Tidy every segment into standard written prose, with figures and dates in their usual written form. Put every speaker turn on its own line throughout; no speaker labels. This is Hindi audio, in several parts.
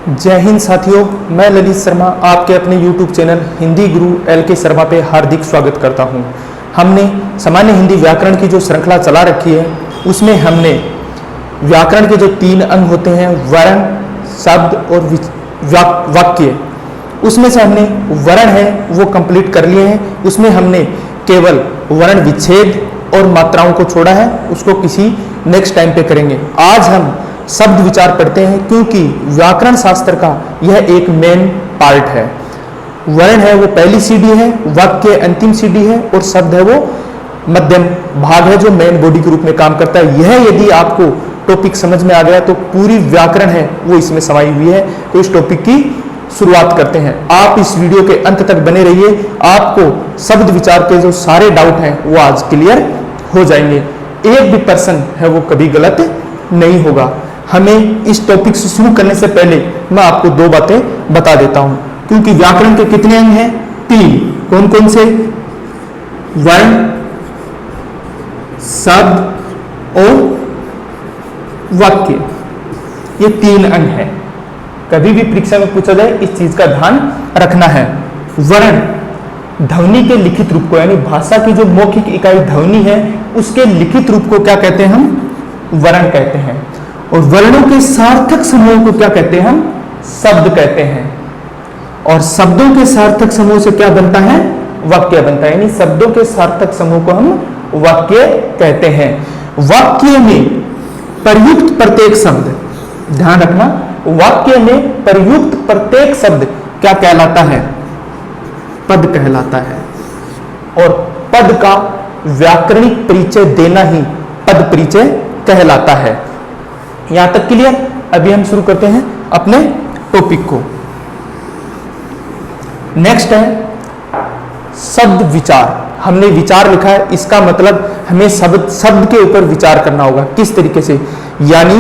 जय हिंद साथियों, मैं ललित शर्मा आपके अपने YouTube चैनल हिंदी गुरु LK शर्मा पे हार्दिक स्वागत करता हूं। हमने सामान्य हिंदी व्याकरण की जो श्रृंखला चला रखी है उसमें हमने व्याकरण के जो 3 अंग होते हैं वर्ण, शब्द और वाक्य, उसमें से हमने वर्ण है वो कंप्लीट कर लिए हैं। उसमें हमने केवल वर्ण विच्छेद और मात्राओं को छोड़ा है, उसको किसी नेक्स्ट टाइम पे करेंगे। आज हम शब्द विचार पढ़ते हैं क्योंकि व्याकरण शास्त्र का यह एक मेन पार्ट है। वर्ण है वो पहली सीढ़ी है, वाक्य अंतिम सीढ़ी है और शब्द है वो मध्यम भाग है जो मेन बॉडी के रूप में काम करता है। यह यदि आपको टॉपिक समझ में आ गया तो पूरी व्याकरण है वो इसमें समाई हुई है। तो इस टॉपिक की शुरुआत करते हैं। आप इस वीडियो के अंत तक बने रहिए, आपको शब्द विचार के जो सारे डाउट हैं वो आज क्लियर हो जाएंगे। एक भी पर्सन है वो कभी गलत नहीं होगा। हमें इस टॉपिक से शुरू करने से पहले मैं आपको 2 बातें बता देता हूं, क्योंकि व्याकरण के कितने अंग हैं? 3। कौन कौन से? वर्ण, शब्द और वाक्य, ये 3 अंग हैं। कभी भी परीक्षा में पूछा जाए इस चीज का ध्यान रखना है। वर्ण ध्वनि के लिखित रूप को, यानी भाषा की जो मौखिक इकाई ध्वनि है उसके लिखित रूप को क्या कहते हैं? हम वर्ण कहते हैं। और वर्णों के सार्थक समूह को क्या कहते हैं? हम शब्द कहते हैं। और शब्दों के सार्थक समूह से क्या बनता है? वाक्य बनता है। यानी शब्दों के सार्थक समूह को हम वाक्य कहते हैं। वाक्य में प्रयुक्त प्रत्येक शब्द, ध्यान रखना, वाक्य में प्रयुक्त प्रत्येक शब्द क्या कहलाता है? पद कहलाता है। और पद का व्याकरणिक परिचय देना ही पद परिचय कहलाता है। यहां तक क्लियर? अभी हम शुरू करते हैं अपने टॉपिक को। नेक्स्ट है शब्द विचार। हमने विचार लिखा है, इसका मतलब हमें शब्द के ऊपर विचार करना होगा। किस तरीके से? यानी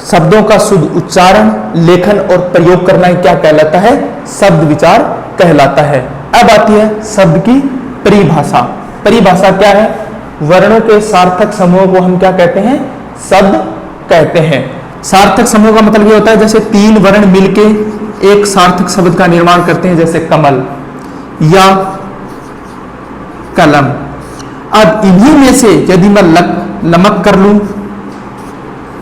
शब्दों का शुद्ध उच्चारण, लेखन और प्रयोग करना ही क्या कहलाता है? शब्द विचार कहलाता है। अब आती है शब्द की परिभाषा। परिभाषा क्या है? वर्णों के सार्थक समूह को हम क्या कहते हैं? शब्द कहते हैं। सार्थक समूह का मतलब ये होता है जैसे 3 वर्ण मिलके एक सार्थक शब्द का निर्माण करते हैं, जैसे कमल या कलम। अब इन्हीं में से यदि मैं लमक कर लूं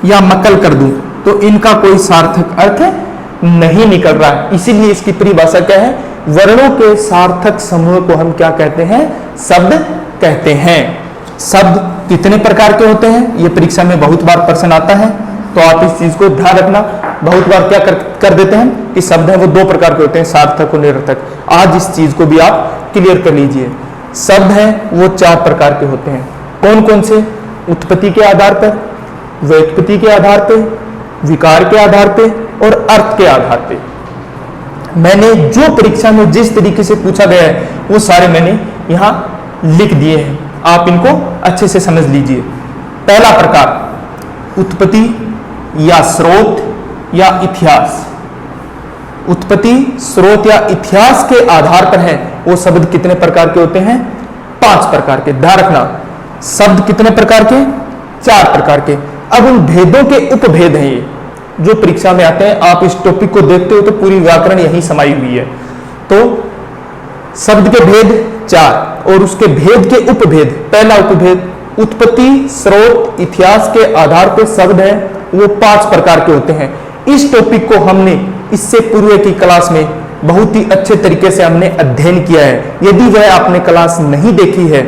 या मकल कर दूं तो इनका कोई सार्थक अर्थ नहीं निकल रहा है। इसीलिए इसकी परिभाषा क्या है? वर्णों के सार्थक समूह को हम क्या कहते हैं? शब्द कहते हैं। शब्द कितने प्रकार के होते हैं? ये परीक्षा में बहुत बार प्रश्न आता है, तो आप इस चीज को ध्यान रखना। बहुत बार क्या कर देते हैं कि शब्द है वो 2 प्रकार के होते हैं, सार्थक और निरर्थक। आज इस चीज को भी आप क्लियर कर लीजिए। शब्द है वो 4 प्रकार के होते हैं। कौन कौन से? उत्पत्ति के आधार पर, व्युत्पत्ति के आधार पर, विकार के आधार पर और अर्थ के आधार पर। मैंने जो परीक्षा में जिस तरीके से पूछा गया है वो सारे मैंने यहां लिख दिए हैं, आप इनको अच्छे से समझ लीजिए। पहला प्रकार उत्पत्ति या स्रोत या इतिहास। उत्पत्ति, स्रोत या इतिहास के आधार पर है वो शब्द कितने प्रकार के होते हैं? 5 प्रकार के। ध्यान रखना, शब्द कितने प्रकार के? 4 प्रकार के। अब उन भेदों के उपभेद हैं ये जो परीक्षा में आते हैं। आप इस टॉपिक को देखते हो तो पूरी व्याकरण यही समाई हुई है। तो शब्द के भेद 4 और उसके भेद के उपभेद। पहला उपभेद उत्पत्ति, स्रोत, इतिहास के आधार पर शब्द है वो 5 प्रकार के होते हैं। इस टॉपिक को हमने इससे पूर्व की क्लास में बहुत ही अच्छे तरीके से हमने अध्ययन किया है। यदि वह आपने क्लास नहीं देखी है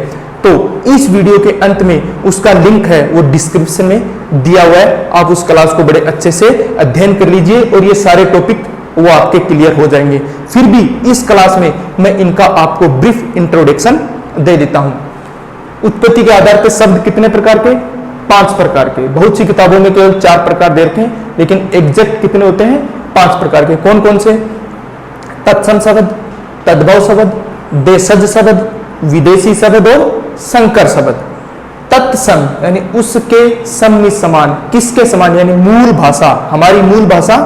तो इस वीडियो के अंत में उसका लिंक है वो डिस्क्रिप्शन में दिया हुआ है। आप उस क्लास को बड़े अच्छे से अध्ययन कर लीजिए और ये सारे टॉपिक वो आपके क्लियर हो जाएंगे। फिर भी इस क्लास में मैं इनका आपको ब्रीफ इंट्रोडक्शन दे देता हूं। उत्पत्ति के आधार पर शब्द कितने प्रकार के? 5 प्रकार के। बहुत सी किताबों में केवल 4 प्रकार दे रखे हैं, लेकिन एग्जैक्ट कितने होते हैं? 5 प्रकार के। कौन कौन से? तत्सम शब्द, तद्भव शब्द, देशज शब्द, विदेशी शब्द और संकर शब्द। तत्सम यानी उसके सम में समान। किसके समान? यानी मूल भाषा। हमारी मूल भाषा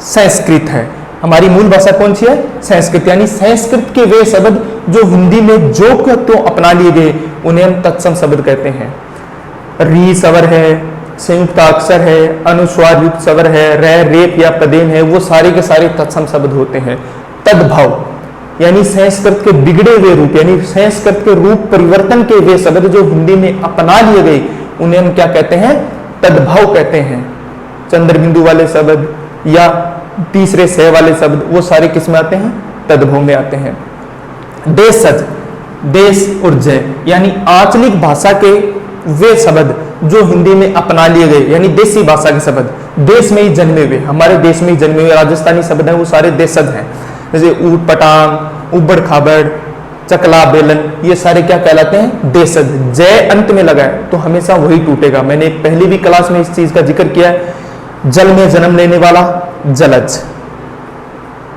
संस्कृत है। हमारी मूल भाषा कौन सी है? संस्कृत। यानी संस्कृत के वे शब्द जो हिंदी में जो तो अपना लिए गए उन्हें हम तत्सम शब्द कहते हैं। री स्वर है, संयुक्त अक्षर है, अनुस्वार युक्त स्वर है, रेप या पदेन है, वो सारे के सारे तत्सम शब्द होते हैं। तद्भव यानी संस्कृत के बिगड़े हुए रूप, यानी संस्कृत के रूप परिवर्तन के वे शब्द जो हिंदी में अपना लिए गए, उन्हें हम क्या कहते हैं? तद्भव कहते हैं। चंद्र बिंदु वाले शब्द या तीसरे से वाले शब्द, वो सारे किस में आते हैं? तद्भव में आते हैं। देशज, देश और जय यानी आंचलिक भाषा के वे शब्द जो हिंदी में अपना लिए गए, यानी देसी भाषा के शब्द, देश में ही जन्मे हुए, हमारे देश में ही जन्मे हुए राजस्थानी शब्द हैं, वो सारे देशज हैं। जैसे ऊट पटांग, उबड़ खाबड़, चकला बेलन, ये सारे क्या कहलाते हैं? देशज। जय अंत में लगा है तो हमेशा वही टूटेगा। मैंने पहली भी क्लास में इस चीज का जिक्र किया है। जल में जन्म लेने वाला जलज,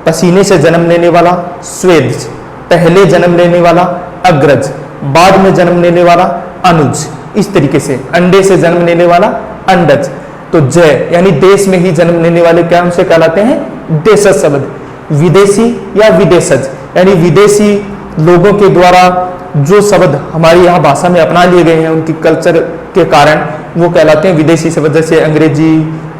पसीने से जन्म लेने वाला स्वेदज, पहले जन्म लेने वाला अग्रज, बाद में जन्म लेने वाला अनुज, इस तरीके से अंडे से जन्म लेने वाला अंडज। तो जय यानी देश में ही जन्म लेने वाले क्या उनसे कहलाते हैं? देशज शब्द। विदेशी या विदेशज यानी विदेशी लोगों के द्वारा जो शब्द हमारी यहाँ भाषा में अपना लिए गए हैं उनकी कल्चर के कारण, वो कहलाते हैं विदेशी शब्द। जैसे अंग्रेजी,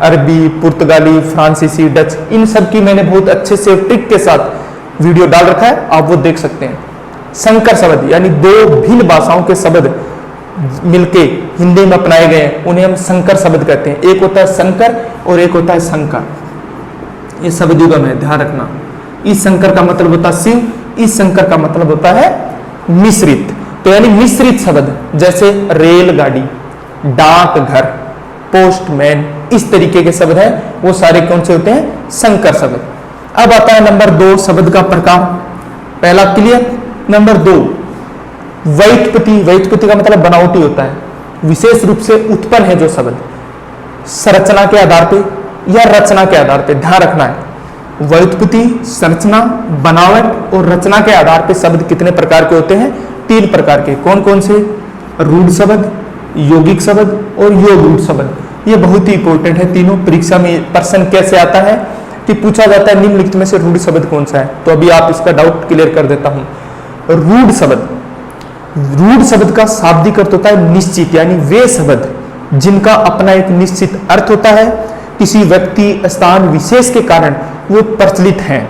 अरबी, पुर्तगाली, फ्रांसीसी, डच, इन सब की मैंने बहुत अच्छे से ट्रिक के साथ वीडियो डाल रखा है, आप वो देख सकते हैं। संकर शब्द यानी दो भिन्न भाषाओं के शब्द मिलके हिंदी में अपनाए गए हैं, उन्हें हम संकर शब्द कहते हैं। एक होता है संकर और एक होता है संकर। ये शब्द युगम है, ध्यान रखना। इस संकर का मतलब होता है शिव, इस संकर का मतलब होता है मिश्रित। तो यानी मिश्रित शब्द जैसे रेलगाड़ी, डाकघर, पोस्टमैन, इस तरीके के शब्द हैं, वो सारे कौन से होते हैं? संकर शब्द। अब आता है नंबर 2 शब्द का प्रकार। पहला क्लियर। नंबर 2 व्युत्पत्ति। व्युत्पत्ति का मतलब बनावटी होता है, विशेष रूप से उत्पन्न है जो शब्द संरचना के आधार पे या रचना के आधार पे, ध्यान रखना है। व्युत्पत्ति, संरचना, बनावट और रचना के आधार पे शब्द कितने प्रकार के होते हैं? 3 प्रकार के। कौन कौन से? रूढ़ शब्द, यौगिक शब्द और योग रूढ़ शब्द। ये बहुत ही इंपॉर्टेंट है तीनों। परीक्षा में प्रश्न कैसे आता है कि पूछा जाता है निम्नलिखित में से रूढ़ शब्द कौन सा है? तो अभी आप इसका डाउट क्लियर कर देता हूं। रूढ़ शब्द, रूढ़ शब्द का शाब्दिक अर्थ होता है निश्चित, यानी वे शब्द जिनका अपना एक निश्चित अर्थ होता है, किसी व्यक्ति, स्थान, विशेष के कारण वो प्रचलित हैं।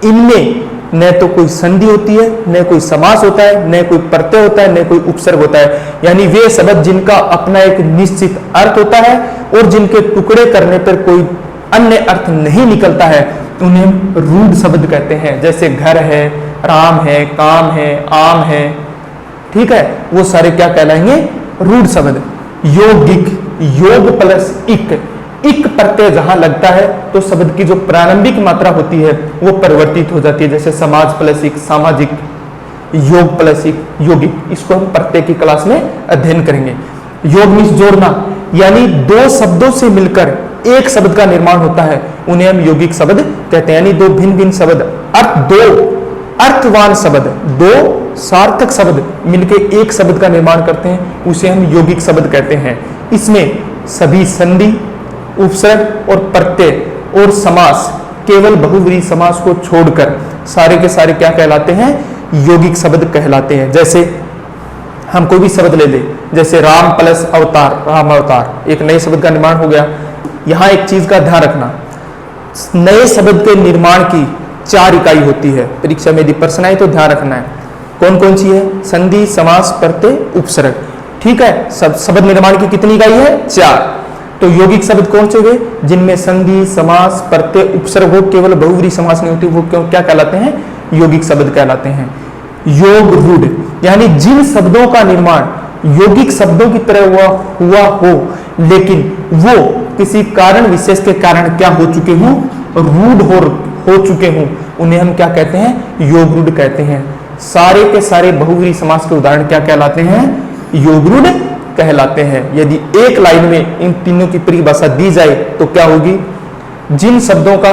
इनमें न तो कोई संधि होती है, न कोई समास होता है, न कोई प्रत्यय होता है, न कोई उपसर्ग होता है। यानी वे शब्द जिनका अपना एक निश्चित अर्थ होता है और जिनके टुकड़े करने पर कोई अन्य अर्थ नहीं निकलता है, उन्हें रूढ़ शब्द कहते हैं। जैसे घर है, राम है, काम है, आम है, ठीक है, वो सारे क्या कहलाएंगे? रूढ़ शब्द। यौगिक, योग प्लस इक प्रत्यय जहां लगता है तो शब्द की जो प्रारंभिक मात्रा होती है वो परिवर्तित हो जाती है। जैसे समाज प्लस इक सामाजिक, योग प्लस इक यौगिक। इसको हम प्रत्यय की क्लास में अध्ययन करेंगे। योग मीन्स जोड़ना, यानी 2 शब्दों से मिलकर एक शब्द का निर्माण होता है, उन्हें हम यौगिक शब्द कहते हैं। यानी 2 भिन्न भिन्न शब्द, दो अर्थवान शब्द, 2 सार्थक शब्द मिलकर एक शब्द का निर्माण करते हैं, उसे हम यौगिक शब्द कहते हैं। इसमें सभी संधि, उपसर्ग और प्रत्यय और समास, केवल बहुव्रीहि समास को छोड़कर सारे के सारे क्या कहलाते हैं? यौगिक शब्द कहलाते हैं। जैसे हम कोई भी शब्द ले ले, जैसे राम प्लस अवतार, राम अवतार, एक नए शब्द का निर्माण हो गया। यहां एक चीज का ध्यान रखना, नए शब्द के निर्माण की 4 इकाई होती है। परीक्षा में यदि प्रश्न आए तो ध्यान रखना है। कौन कौन सी है? संधि, समास, प्रत्यय, उपसर्ग, ठीक है। शब्द निर्माण की कितनी इकाई है? 4। तो यौगिक शब्द कौन से हुए? जिनमें संधि, समास, प्रत्यय, उपसर्ग हो, केवल बहुव्रीहि समास नहीं होती, वो क्या कहलाते हैं? यौगिक शब्द कहलाते हैं। योग रूढ़ यानी जिन शब्दों का निर्माण यौगिक शब्दों की तरह हुआ हो, लेकिन वो किसी कारण विशेष के कारण क्या हो चुके हों? रूढ़ हो चुके हों, उन्हें हम क्या कहते हैं? योग रूढ़ कहते हैं। सारे के सारे बहुव्रीहि समास के उदाहरण क्या कहलाते हैं? योग रूढ़ कहलाते हैं। यदि एक लाइन में इन तीनों की परिभाषा दी जाए तो क्या होगी? जिन शब्दों का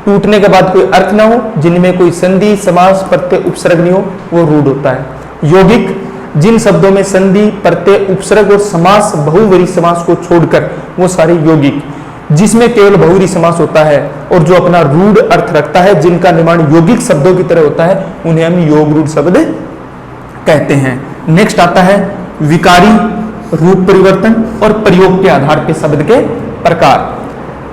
टूटने के बाद कोई अर्थ ना हो, जिनमें कोई संधि, समास, प्रत्यय, उपसर्ग नहीं हो, वो रूढ़ होता है। यौगिक जिन शब्दों में संधि, प्रत्यय, उपसर्ग और समास, बहुव्रीहि समास को छोड़कर वो सारे यौगिक। जिसमें केवल बहुव्रीहि समास होता है और जो अपना रूढ़ अर्थ रखता है, जिनका निर्माण यौगिक शब्दों की तरह होता है, उन्हें हम योग रूढ़ शब्द कहते हैं। नेक्स्ट आता है विकारी, रूप परिवर्तन और प्रयोग के आधार पे शब्द के प्रकार।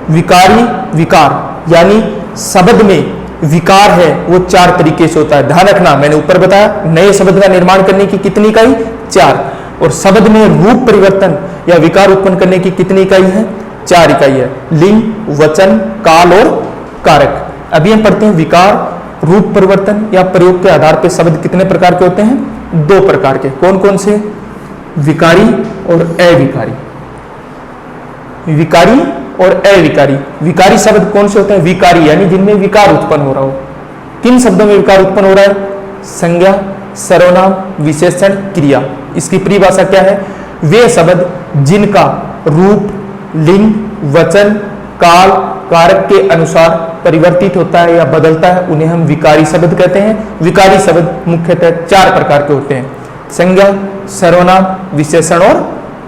विकारी विकार यानी शब्द में विकार है वो 4 तरीके से होता है। ध्यान रखना, मैंने ऊपर बताया नए शब्द का निर्माण करने की कितनी इकाई 4, और शब्द में रूप परिवर्तन या विकार उत्पन्न करने की कितनी इकाई है 4 इकाई है। लिंग, वचन, काल और कारक। अभी हम पढ़ते हैं विकार, रूप परिवर्तन या प्रयोग के आधार पर शब्द कितने प्रकार के होते हैं 2 प्रकार के। कौन कौन से? विकारी और अविकारी। विकारी और अविकारी। विकारी शब्द कौन से होते हैं? विकारी यानी जिनमें विकार उत्पन्न हो रहा हो। किन शब्दों में विकार उत्पन्न हो रहा है? संज्ञा, सर्वनाम, विशेषण, क्रिया। इसकी परिभाषा क्या है? वे शब्द जिनका रूप, लिंग, वचन, काल, कारक के अनुसार परिवर्तित होता है या बदलता है उन्हें हम विकारी शब्द कहते हैं। विकारी शब्द मुख्यतः 4 प्रकार के होते हैं: संज्ञा, सर्वनाम, विशेषण और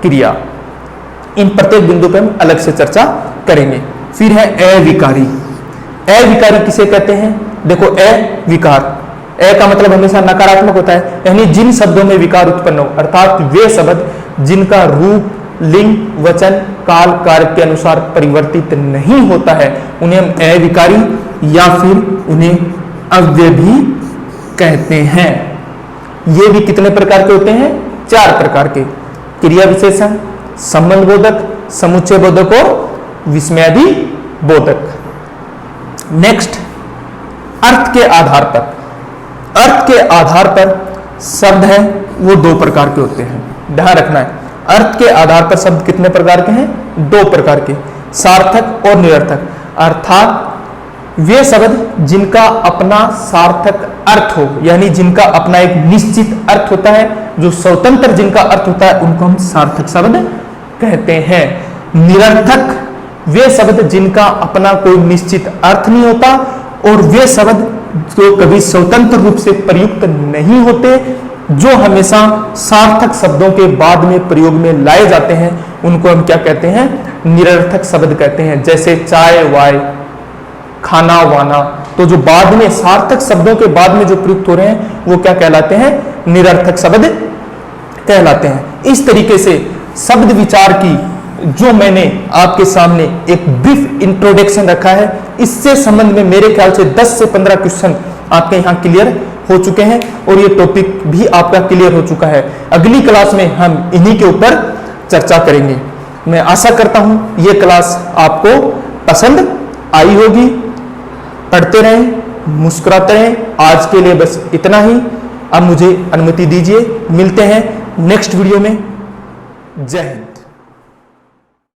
क्रिया। इन प्रत्येक बिंदु पर हम अलग से चर्चा करेंगे। फिर है अविकारी। अविकारी किसे कहते हैं? देखो, अविकार, अ का मतलब हमेशा नकारात्मक होता है, यानी जिन शब्दों में विकार उत्पन्न हो, अर्थात वे शब्द जिनका रूप, लिंग, वचन, काल, कारक के अनुसार परिवर्तित नहीं होता है उन्हें हम अविकारी या फिर उन्हें अव्यय भी कहते हैं। ये भी कितने प्रकार के होते हैं? 4 प्रकार के: क्रिया विशेषण, संबंध बोधक, समुच्चय बोधक और विस्मयादि बोधक। नेक्स्ट, अर्थ के आधार पर। अर्थ के आधार पर शब्द है वो 2 प्रकार के होते हैं। ध्यान रखना है, अर्थ के आधार पर शब्द कितने प्रकार के हैं? 2 प्रकार के, सार्थक और निरर्थक। अर्थात वे शब्द जिनका अपना सार्थक अर्थ हो, यानी जिनका अपना एक निश्चित अर्थ होता है, जो स्वतंत्र जिनका अर्थ होता है, उनको हम सार्थक शब्द कहते हैं। निरर्थक वे शब्द जिनका अपना कोई निश्चित अर्थ नहीं होता और वे शब्द जो कभी स्वतंत्र रूप से प्रयुक्त नहीं होते, जो हमेशा सार्थक शब्दों के बाद में प्रयोग में लाए जाते हैं, उनको हम क्या कहते हैं? निरर्थक शब्द कहते हैं। जैसे चाय, वाय, खाना, वाना, तो जो बाद में सार्थक शब्दों के बाद में जो प्रयुक्त हो रहे हैं वो क्या कहलाते हैं? निरर्थक शब्द कहलाते हैं। इस तरीके से शब्द विचार की जो मैंने आपके सामने एक ब्रीफ इंट्रोडक्शन रखा है, इससे संबंध में मेरे ख्याल से 10 से 15 क्वेश्चन आपके यहाँ क्लियर हो चुके हैं और ये टॉपिक भी आपका क्लियर हो चुका है। अगली क्लास में हम इन्हीं के ऊपर चर्चा करेंगे। मैं आशा करता हूं ये क्लास आपको पसंद आई होगी। पढ़ते रहें, मुस्कुराते रहें। आज के लिए बस इतना ही। अब मुझे अनुमति दीजिए, मिलते हैं नेक्स्ट वीडियो में। जय हिंद।